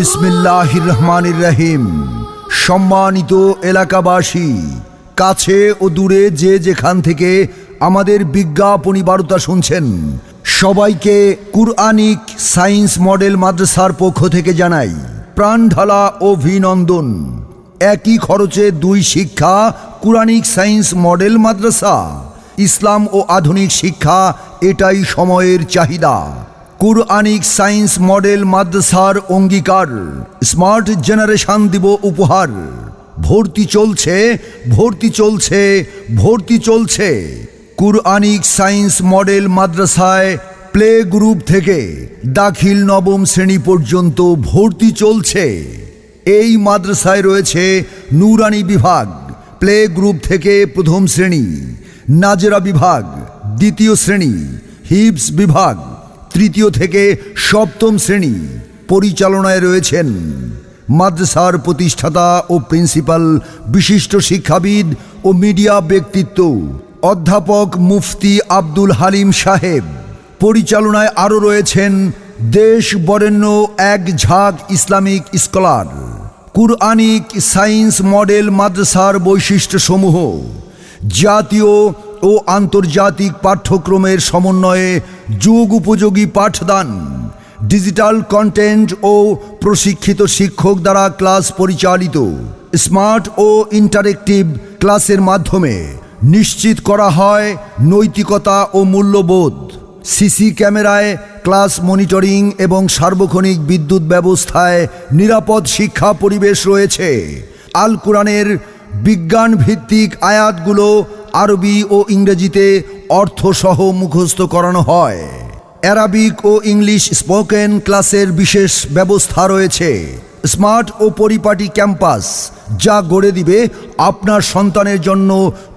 বিসমিল্লাহির রহমানির রহিম। সম্মানিত এলাকাবাসী, কাছে ও দূরে যে যেখান থেকে আমাদের বিজ্ঞাপনী বার্তা শুনছেন, সবাইকে কুরআনিক সায়েন্স মডেল মাদ্রাসার পক্ষ থেকে জানাই প্রাণঢালা অভিনন্দন। একই খরচে দুই শিক্ষা, কুরআনিক সায়েন্স মডেল মাদ্রাসা। ইসলাম ও আধুনিক শিক্ষা, এটাই সময়ের চাহিদা। কুরআনিক সায়েন্স মডেল মাদ্রাসার অঙ্গীকার, স্মার্ট জেনারেশন দিব উপহার। ভর্তি চলছে, ভর্তি চলছে, ভর্তি চলছে। কুরআনিক সায়েন্স মডেল মাদ্রাসায় প্লে গ্রুপ থেকে দাখিল নবম শ্রেণী পর্যন্ত ভর্তি চলছে। এই মাদ্রাসায় রয়েছে নুরানি বিভাগ, প্লে গ্রুপ থেকে প্রথম শ্রেণী, নাজেরা বিভাগ দ্বিতীয় শ্রেণী, হিফজ বিভাগ তৃতীয় থেকে সপ্তম শ্রেণী। পরিচালনায় রয়েছেন মাদ্রাসার প্রতিষ্ঠাতা ও প্রিন্সিপাল, বিশিষ্ট শিক্ষাবিদ ও মিডিয়া ব্যক্তিত্ব অধ্যাপক মুফতি আব্দুল হালিম সাহেব। পরিচালনায় আরও রয়েছেন দেশ বরেণ্য এক ঝাঁক Islamic scholar. Quranic science model মাদ্রাসার বৈশিষ্ট্যসমূহ: জাতীয় ও আন্তর্জাতিক পাঠ্যক্রমের সমন্বয়ে যুগ উপযোগী পাঠদান, ডিজিটাল কন্টেন্ট ও প্রশিক্ষিত শিক্ষক দ্বারা ক্লাস পরিচালিত, স্মার্ট ও ইন্টারেক্টিভ ক্লাসের মাধ্যমে নিশ্চিত করা হয় নৈতিকতা ও মূল্যবোধ। সিসি ক্যামেরায় ক্লাস মনিটরিং এবং সার্বক্ষণিক বিদ্যুৎ ব্যবস্থায় নিরাপদ শিক্ষা পরিবেশ রয়েছে। আল কোরআনের বিজ্ঞান ভিত্তিক আয়াতগুলো আরবি ও ইংরেজিতে অর্থসহ মুখস্থ করানো হয়। অ্যারাবিক ও ইংলিশ স্পোকেন ক্লাসের বিশেষ ব্যবস্থা রয়েছে। স্মার্ট ও পরিপাটি ক্যাম্পাস, যা গড়ে দিবে আপনার সন্তানের জন্য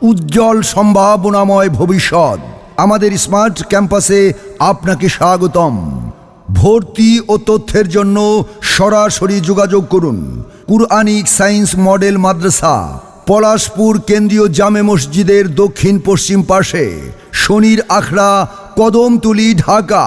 উজ্জ্বল সম্ভাবনাময় ভবিষ্যৎ। আমাদের স্মার্ট ক্যাম্পাসে আপনাকে স্বাগতম। ভর্তি ও তথ্যের জন্য সরাসরি যোগাযোগ করুন। কুরআনিক সায়েন্স মডেল মাদ্রাসা, পলাশপুর কেন্দ্রীয় জামে মসজিদের দক্ষিণ পশ্চিম পাশে, শনির আখড়া, কদমতলী, ঢাকা।